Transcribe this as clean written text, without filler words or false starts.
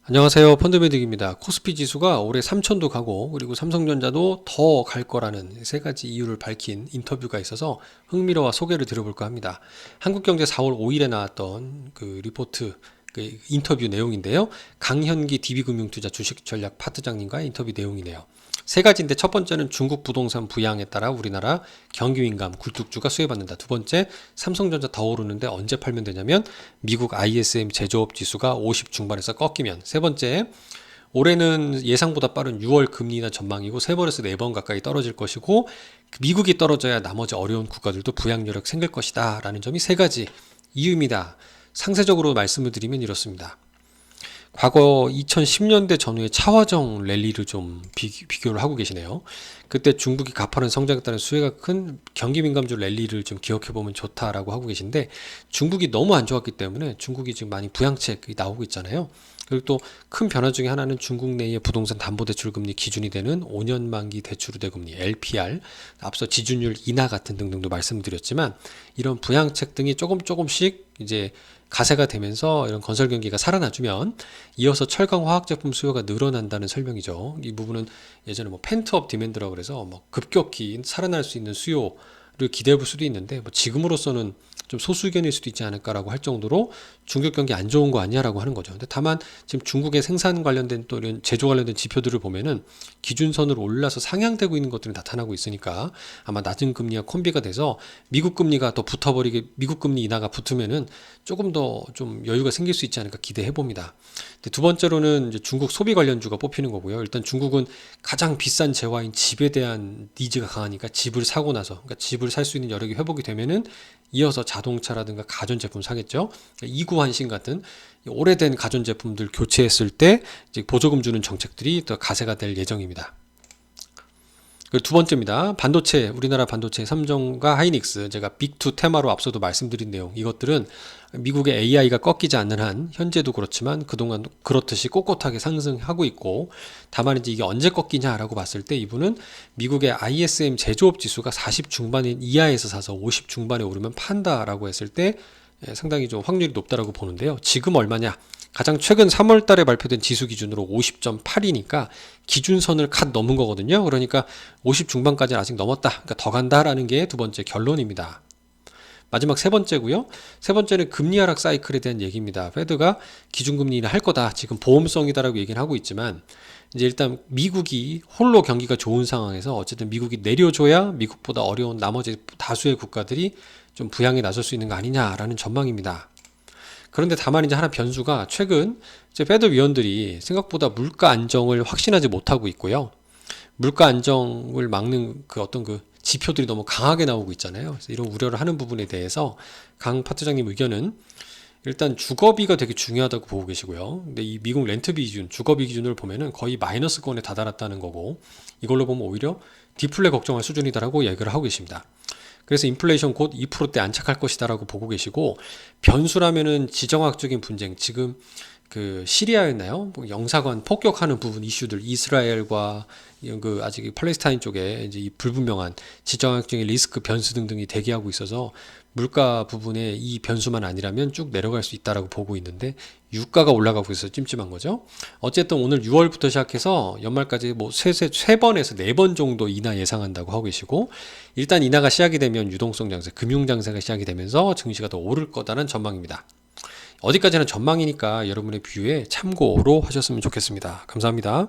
안녕하세요. 펀드매직입니다. 코스피 지수가 올해 3천도 가고 그리고 삼성전자도 더 갈 거라는 세 가지 이유를 밝힌 인터뷰가 있어서 흥미로워 소개를 드려볼까 합니다. 한국경제 4월 5일에 나왔던 그 리포트 그 인터뷰 내용인데요. 강현기 DB금융투자 주식전략 파트장님과의 인터뷰 내용이네요. 세 가지인데 첫 번째는 중국 부동산 부양에 따라 우리나라 경기민감 굴뚝주가 수혜받는다. 두 번째, 삼성전자 더 오르는데 언제 팔면 되냐면 미국 ISM 제조업 지수가 50 중반에서 꺾이면. 세 번째, 올해는 예상보다 빠른 6월 금리나 전망이고 3번에서 4번 가까이 떨어질 것이고 미국이 떨어져야 나머지 어려운 국가들도 부양 여력 생길 것이다 라는 점이 세 가지 이유입니다. 상세적으로 말씀을 드리면 이렇습니다. 과거 2010년대 전후의 차화정 랠리를 좀 비교를 하고 계시네요. 그때 중국이 가파른 성장했다는 수혜가 큰 경기민감주 랠리를 좀 기억해보면 좋다라고 하고 계신데, 중국이 너무 안 좋았기 때문에 중국이 지금 많이 부양책이 나오고 있잖아요. 그리고 또 큰 변화 중에 하나는 중국 내의 부동산 담보대출금리 기준이 되는 5년 만기 대출우대금리 LPR, 앞서 지준율 인하 같은 등등도 말씀드렸지만, 이런 부양책 등이 조금씩 이제 가세가 되면서 이런 건설 경기가 살아나주면 이어서 철강 화학 제품 수요가 늘어난다는 설명이죠. 이 부분은 예전에 뭐 펜트업 디맨드라고 그래서 뭐 급격히 살아날 수 있는 수요를 기대해 볼 수도 있는데, 뭐 지금으로서는 좀 소수 의견일 수도 있지 않을까라고 할 정도로 중국 경기 안 좋은 거 아니야라고 하는 거죠. 근데 다만 지금 중국의 생산 관련된 또 이런 제조 관련된 지표들을 보면은 기준선으로 올라서 상향되고 있는 것들이 나타나고 있으니까 아마 낮은 금리가 콤비가 돼서 미국 금리가 더 붙어버리게, 미국 금리 인하가 붙으면은 조금 더 좀 여유가 생길 수 있지 않을까 기대해 봅니다. 두 번째로는 이제 중국 소비 관련주가 뽑히는 거고요. 일단 중국은 가장 비싼 재화인 집에 대한 니즈가 강하니까 집을 사고 나서, 그러니까 집을 살 수 있는 여력이 회복이 되면은 이어서 자동차라든가 가전제품 사겠죠. 이구환신 같은 오래된 가전제품들 교체했을 때 이제 보조금 주는 정책들이 더 가세가 될 예정입니다. 두 번째입니다. 반도체, 우리나라 반도체 삼성과 하이닉스, 제가 빅2 테마로 앞서도 말씀드린 내용, 이것들은 미국의 AI가 꺾이지 않는 한 현재도 그렇지만 그동안 그렇듯이 꼿꼿하게 상승하고 있고, 다만 이제 이게 언제 꺾이냐라고 봤을 때 이분은 미국의 ISM 제조업 지수가 40 중반인 이하에서 사서 50 중반에 오르면 판다라고 했을 때 상당히 좀 확률이 높다라고 보는데요. 지금 얼마냐? 가장 최근 3월 달에 발표된 지수 기준으로 50.8이니까 기준선을 갓 넘은 거거든요. 그러니까 50 중반까지는 아직 넘었다. 그러니까 더 간다라는 게 두 번째 결론입니다. 마지막 세 번째고요. 세 번째는 금리 하락 사이클에 대한 얘기입니다. 페드가 기준금리 인하 할 거다. 지금 보험성이다라고 얘기는 하고 있지만, 이제 일단 미국이 홀로 경기가 좋은 상황에서 어쨌든 미국이 내려줘야 미국보다 어려운 나머지 다수의 국가들이 좀 부양에 나설 수 있는 거 아니냐라는 전망입니다. 그런데 다만 이제 하나 변수가, 최근 이제 페드 위원들이 생각보다 물가 안정을 확신하지 못하고 있고요. 물가 안정을 막는 그 어떤 그 지표들이 너무 강하게 나오고 있잖아요. 그래서 이런 우려를 하는 부분에 대해서 강 파트장님 의견은 일단 주거비가 되게 중요하다고 보고 계시고요. 근데 이 미국 렌트비 기준, 주거비 기준을 보면은 거의 마이너스권에 다다랐다는 거고, 이걸로 보면 오히려 디플레 걱정할 수준이다라고 얘기를 하고 계십니다. 그래서 인플레이션 곧 2%대 안착할 것이다라고 보고 계시고, 변수라면은 지정학적인 분쟁, 지금 그 시리아였나요? 뭐 영사관 폭격하는 부분 이슈들, 이스라엘과 그 아직 팔레스타인 쪽에 이제 이 불분명한 지정학적인 리스크 변수 등등이 대기하고 있어서 물가 부분에 이 변수만 아니라면 쭉 내려갈 수 있다라고 보고 있는데, 유가가 올라가고 있어서 찜찜한 거죠. 어쨌든 오늘 6월부터 시작해서 연말까지 뭐 세 번에서 네 번 정도 인하 예상한다고 하고 계시고, 일단 인하가 시작이 되면 유동성 장세, 금융 장세가 시작이 되면서 증시가 더 오를 거다는 전망입니다. 어디까지나 전망이니까 여러분의 뷰에 참고로 하셨으면 좋겠습니다. 감사합니다.